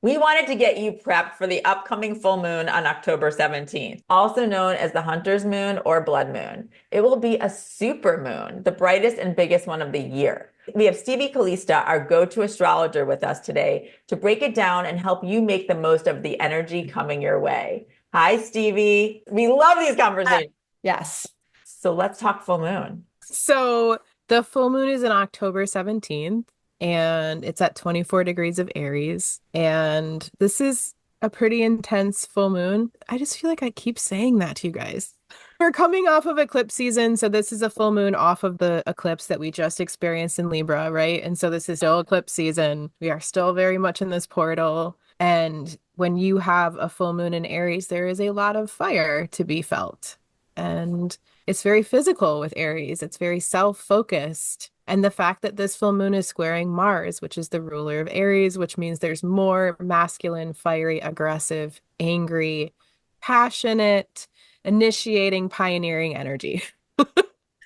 We wanted to get you prepped for the upcoming full moon on October 17th, also known as the Hunter's Moon or Blood Moon. It will be a super moon, the brightest and biggest one of the year. We have Stevie Calista, our go-to astrologer, with us today to break it down and help you make the most of the energy coming your way. Hi, Stevie. We love these conversations. Yes. So let's talk full moon. So the full moon is on October 17th and it's at 24 degrees of Aries. And this is a pretty intense full moon. I just feel like I keep saying that to you guys. We're coming off of eclipse season. So this is a full moon off of the eclipse that we just experienced in Libra, right? And so this is still eclipse season. We are still very much in this portal. And when you have a full moon in Aries, there is a lot of fire to be felt. And it's very physical with Aries. It's very self-focused. And the fact that this full moon is squaring Mars, which is the ruler of Aries, which means there's more masculine, fiery, aggressive, angry, passionate, initiating, pioneering energy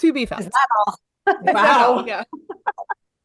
to be felt. Is that all? Wow. Wow. Yeah.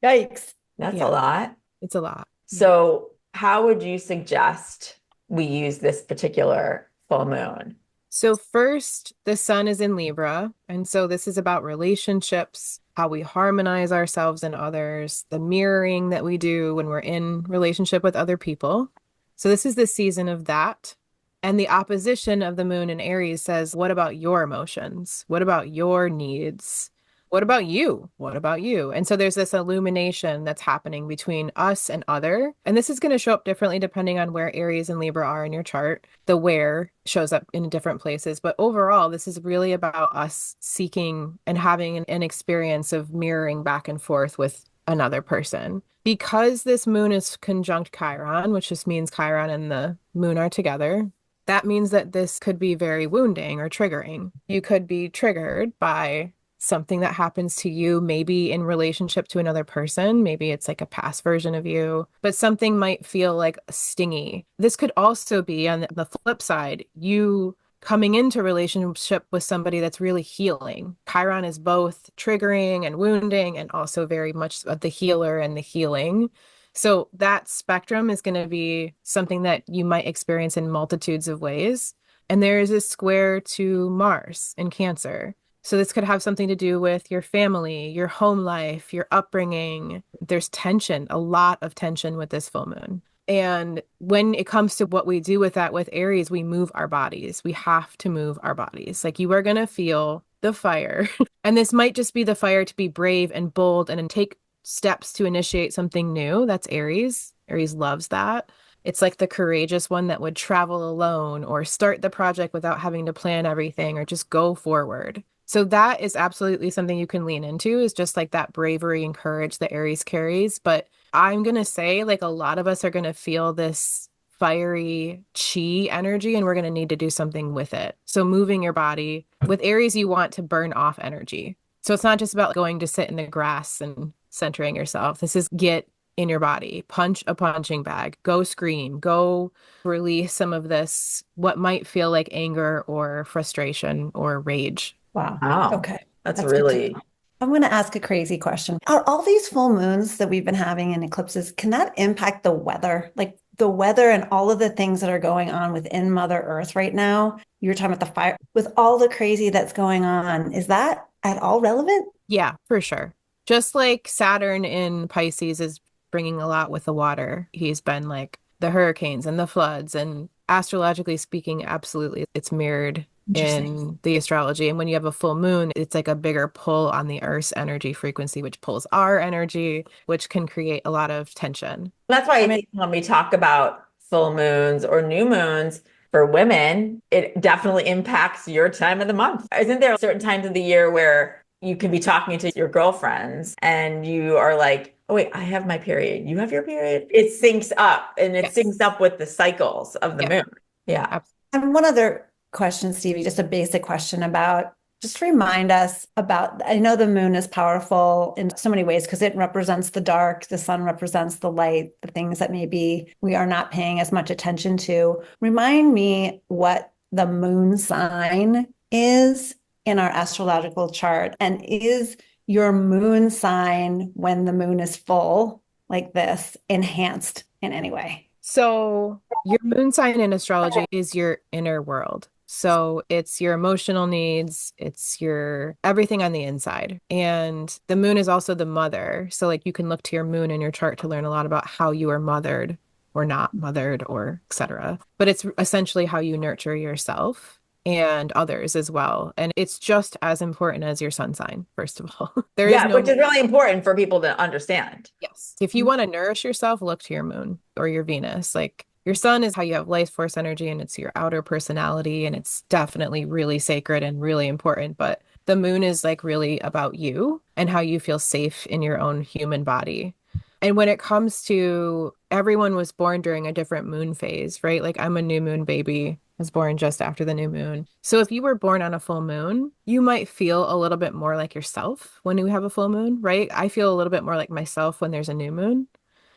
Yikes. That's Yeah. a lot. It's a lot. So, how would you suggest we use this particular full moon? So first, the sun is in Libra. And so this is about relationships, how we harmonize ourselves and others, the mirroring that we do when we're in relationship with other people. So this is the season of that. And the opposition of the moon in Aries says, what about your emotions? What about your needs? What about you? What about you? And so there's this illumination that's happening between us and other. And this is going to show up differently depending on where Aries and Libra are in your chart. The where shows up in different places. But overall, this is really about us seeking and having an experience of mirroring back and forth with another person. Because this moon is conjunct Chiron, which just means Chiron and the moon are together, that means that this could be very wounding or triggering. You could be triggered by something that happens to you, maybe in relationship to another person. Maybe it's like a past version of you, but something might feel like stingy. This could also be on the flip side, you coming into relationship with somebody that's really healing. Chiron is both triggering and wounding and also very much of the healer and the healing. So that spectrum is going to be something that you might experience in multitudes of ways. And there is a square to Mars in Cancer. So this could have something to do with your family, your home life, your upbringing. There's tension, a lot of tension with this full moon. And when it comes to what we do with that with Aries, we move our bodies. We have to move our bodies. Like you are going to feel the fire. And this might just be the fire to be brave and bold and take steps to initiate something new. That's Aries. Aries loves that. It's like the courageous one that would travel alone or start the project without having to plan everything or just go forward. So that is absolutely something you can lean into is just like that bravery and courage that Aries carries. But I'm going to say like a lot of us are going to feel this fiery chi energy and we're going to need to do something with it. So moving your body with Aries, you want to burn off energy. So it's not just about going to sit in the grass and centering yourself. This is get in your body, punch a punching bag, go scream, go release some of this, what might feel like anger or frustration or rage. Wow. Wow. Okay. That's That's good to really, know. I'm going to ask a crazy question. Are all these full moons that we've been having and eclipses, can that impact the weather? Like the weather and all of the things that are going on within Mother Earth right now? You were talking about the fire with all the crazy that's going on. Is that at all relevant? Yeah, for sure. Just like Saturn in Pisces is bringing a lot with the water. He's been like the hurricanes and the floods, and astrologically speaking, absolutely, it's mirrored Interesting. in the astrology. And when you have a full moon, it's like a bigger pull on the Earth's energy frequency, which pulls our energy, which can create a lot of tension. that's why I I mean, think when we talk about full moons or new moons for women, it definitely impacts your time of the month. Isn't there certain times of the year where you can be talking to your girlfriends and you are like, oh, wait, I have my period. You have your period. It syncs up and it Yes. syncs up with the cycles of the Yeah, moon. Yeah. and one other question, Stevie, just a basic question about just remind us about. I know the moon is powerful in so many ways because it represents the dark, the sun represents the light, the things that maybe we are not paying as much attention to. Remind me what the moon sign is in our astrological chart. And is your moon sign when the moon is full, like this, enhanced in any way? So, your moon sign in astrology is your inner world. So, it's your emotional needs, it's your everything on the inside. And the moon is also the mother. So, like, you can look to your moon in your chart to learn a lot about how you are mothered or not mothered or etc. But it's essentially how you nurture yourself and others as well. And it's just as important as your sun sign, first of all. There is Yeah, no which is really important for people to understand. Yes. If you want to nourish yourself, look to your moon or your Venus. Like your sun is how you have life force energy and it's your outer personality. And it's definitely really sacred and really important. But the moon is like really about you and how you feel safe in your own human body. And when it comes to everyone was born during a different moon phase, right? Like I'm a new moon baby, was born just after the new moon. So if you were born on a full moon, you might feel a little bit more like yourself when you have a full moon, right? I feel a little bit more like myself when there's a new moon.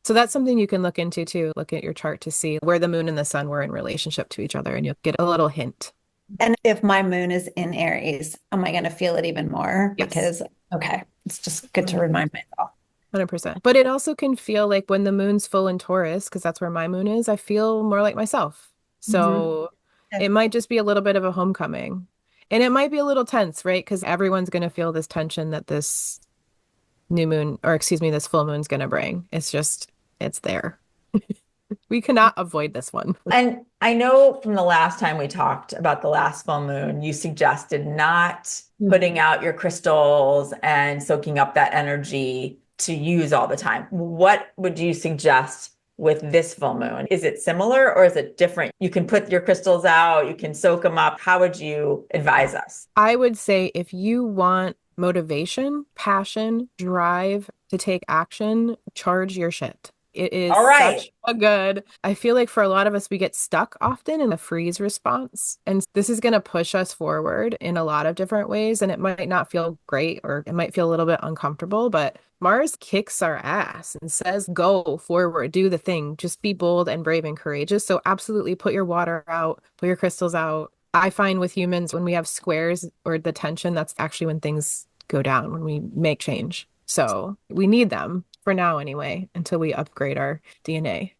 So that's something you can look into too. Look at your chart to see where the moon and the sun were in relationship to each other, and you'll get a little hint. And if my moon is in Aries, am I going to feel it even more? Yes. Because, okay, it's just good to remind myself. 100%. But it also can feel like when the moon's full in Taurus, because that's where my moon is, I feel more like myself. Mhm. So it might just be a little bit of a homecoming. And it might be a little tense, right? Because everyone's going to feel this tension that this new moon, or excuse me, this full moon's going to bring. It's just, it's there. We cannot avoid this one. And I know from the last time we talked about the last full moon, you suggested not putting out your crystals and soaking up that energy to use all the time. What would you suggest with this full moon? Is it similar or is it different? You can put your crystals out, you can soak them up. How would you advise us? I would say if you want motivation, passion, drive to take action, charge your shit. It is All right. such a good. I feel like for a lot of us, we get stuck often in the freeze response. And this is going to push us forward in a lot of different ways. And it might not feel great or it might feel a little bit uncomfortable, but Mars kicks our ass and says, go forward, do the thing, just be bold and brave and courageous. So absolutely put your water out, put your crystals out. I find with humans, when we have squares or the tension, that's actually when things go down, when we make change. So we need them for now anyway, until we upgrade our DNA.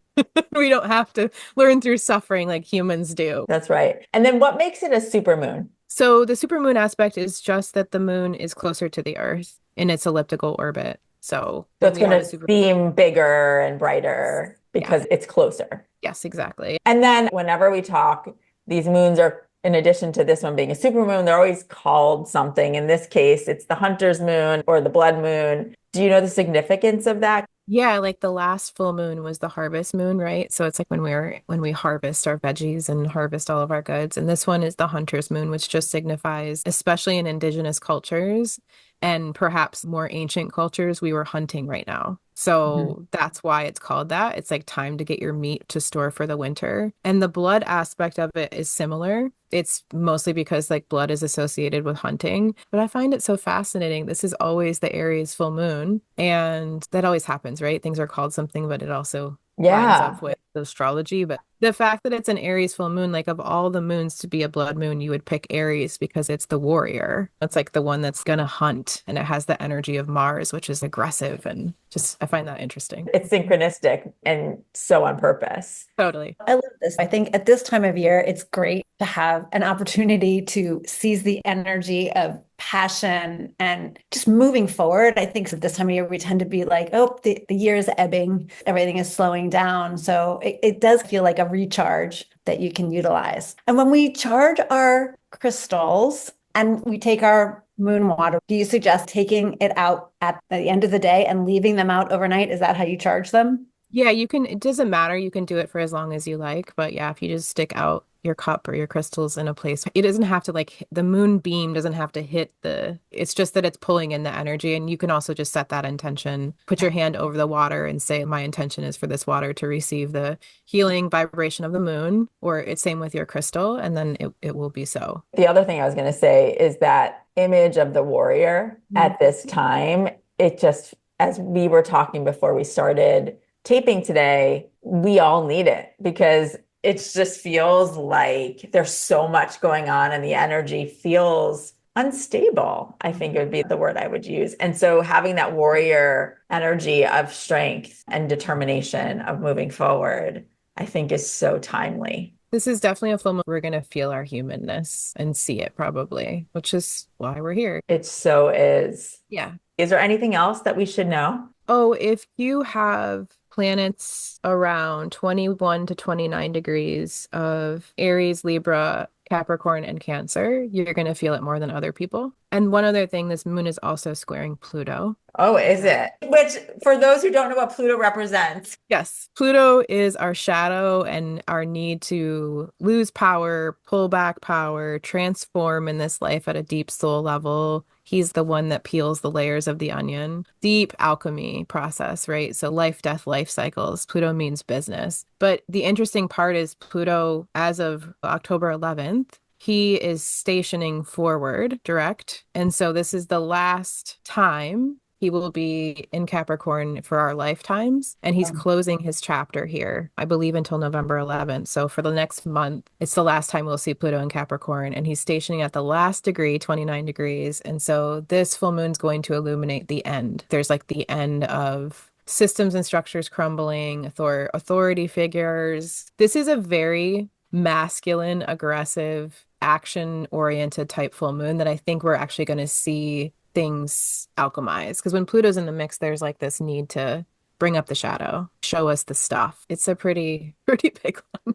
We don't have to learn through suffering like humans do. That's right. And then what makes it a supermoon? So the supermoon aspect is just that the moon is closer to the Earth in its elliptical orbit. So So it's when we going have a to super, seem bigger and brighter because it's closer. yes, exactly. And then whenever we talk, these moons are, in addition to this one being a supermoon, they're always called something. In this case, it's the hunter's moon or the blood moon. Do you know the significance of that? Yeah, like the last full moon was the harvest moon, right? So it's like when we harvest our veggies and harvest all of our goods. And this one is the hunter's moon, which just signifies, especially in indigenous cultures and perhaps more ancient cultures, we were hunting right now. So that's why it's called that. It's like time to get your meat to store for the winter. And the blood aspect of it is similar. It's mostly because like blood is associated with hunting, but I find it so fascinating. This is always the Aries full moon, and that always happens, right? Things are called something, but it also lines Yeah. up with astrology. But the fact that it's an Aries full moon, like of all the moons to be a blood moon, you would pick Aries because it's the warrior. It's like the one that's gonna hunt, and it has the energy of Mars, which is aggressive, and just I find that interesting. It's synchronistic and so on purpose. Totally. I love this. I think at this time of year, it's great to have an opportunity to seize the energy of passion and just moving forward. I think at this time of year, we tend to be like, oh, the year is ebbing, everything is slowing down. So it does feel like a recharge that you can utilize. And when we charge our crystals and we take our moon water, do you suggest taking it out at the end of the day and leaving them out overnight? Is that how you charge them? Yeah, you can, it doesn't matter. You can do it for as long as you like. But yeah, if you just stick out your cup or your crystals in a place, it doesn't have to like the moon beam doesn't have to hit it's just that it's pulling in the energy. And you can also just set that intention, put your hand over the water and say, my intention is for this water to receive the healing vibration of the moon, or it's same with your crystal. And then it will be so. The other thing I was going to say is that image of the warrior at this time, it just, as we were talking before we started taping today, we all need it because it just feels like there's so much going on and the energy feels unstable. I think it would be the word I would use. And so having that warrior energy of strength and determination of moving forward I think is so timely. This is definitely a film where we're going to feel our humanness and see it probably, which is why we're here. It so is. Yeah. Is there anything else that we should know? Oh, if you have planets around 21 to 29 degrees of Aries, Libra, Capricorn, and Cancer, you're going to feel it more than other people. And one other thing, this moon is also squaring Pluto. Oh, is it? Which, for those who don't know what Pluto represents, Yes, Pluto is our shadow and our need to lose power, pull back power, transform in this life at a deep soul level. He's the one that peels the layers of the onion. Deep alchemy process, right? So life, death, life cycles. Pluto means business. But the interesting part is Pluto, as of October 11th, he is stationing forward direct. And so this is the last time he will be in Capricorn for our lifetimes. And he's closing his chapter here, I believe, until November 11th. So for the next month, it's the last time we'll see Pluto in Capricorn. And he's stationing at the last degree, 29 degrees. And so this full moon's going to illuminate the end. There's like the end of systems and structures crumbling, authority figures. This is a very masculine, aggressive, action-oriented type full moon that I think we're actually going to see things alchemize. Because when Pluto's in the mix, there's like this need to bring up the shadow, show us the stuff. It's a pretty big one.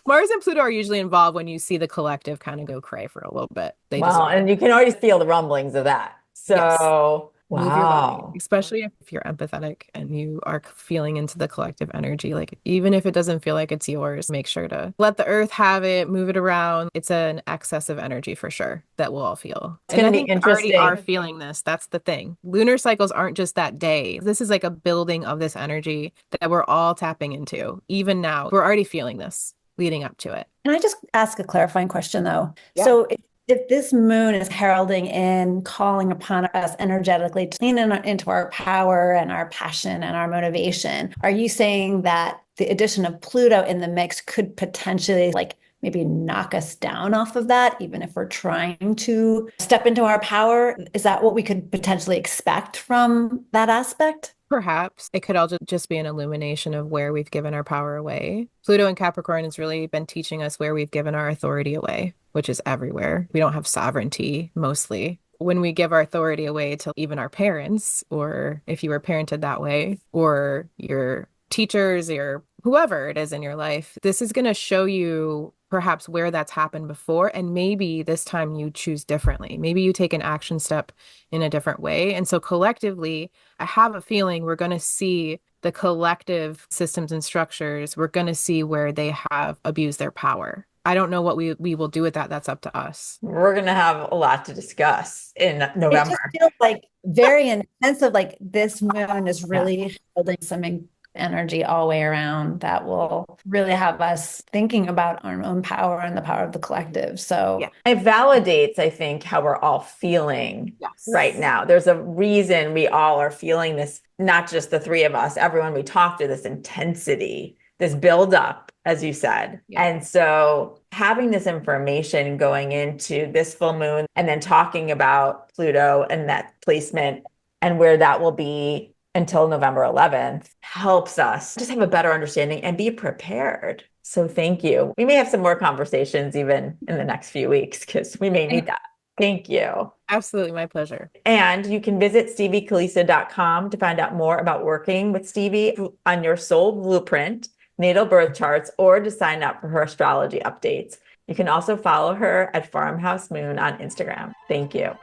Mars and Pluto are usually involved when you see the collective kind of go cray for a little bit. They well, deserve and it. you can always feel the rumblings of that. So, Move your body, wow. especially if you're empathetic and you are feeling into the collective energy. Like, even if it doesn't feel like it's yours, make sure to let the earth have it, move it around. It's an excess of energy for sure that we'll all feel. It's going to be We already are interesting. feeling this. That's the thing. Lunar cycles aren't just that day. This is like a building of this energy that we're all tapping into. Even now, we're already feeling this leading up to it. Can I just ask a clarifying question though? Yeah. So if this moon is heralding in, calling upon us energetically to lean into our power and our passion and our motivation, are you saying that the addition of Pluto in the mix could potentially like maybe knock us down off of that, even if we're trying to step into our power? Is that what we could potentially expect from that aspect? Perhaps it could all just be an illumination of where we've given our power away. Pluto and Capricorn has really been teaching us where we've given our authority away, which is everywhere. We don't have sovereignty mostly. When we give our authority away to even our parents, or if you were parented that way, or your teachers, or whoever it is in your life, this is going to show you perhaps where that's happened before. And maybe this time you choose differently. Maybe you take an action step in a different way. And so collectively, I have a feeling we're going to see the collective systems and structures. We're going to see where they have abused their power. I don't know what we will do with that. That's up to us. We're going to have a lot to discuss in It November. just feels like very intense of like this moon is really holding some energy all the way around that will really have us thinking about our own power and the power of the collective. So It validates, I think, how we're all feeling right now. There's a reason we all are feeling this, not just the three of us, everyone we talk to, this intensity, this buildup, as you said. And so having this information going into this full moon and then talking about Pluto and that placement and where that will be until November 11th helps us just have a better understanding and be prepared. So thank you. We may have some more conversations even in the next few weeks because we may need that. Thank you. Absolutely, my pleasure. And you can visit steviecalista.com to find out more about working with Stevie on your soul blueprint, natal birth charts, or to sign up for her astrology updates. You can also follow her at Farmhouse Moon on Instagram. Thank you.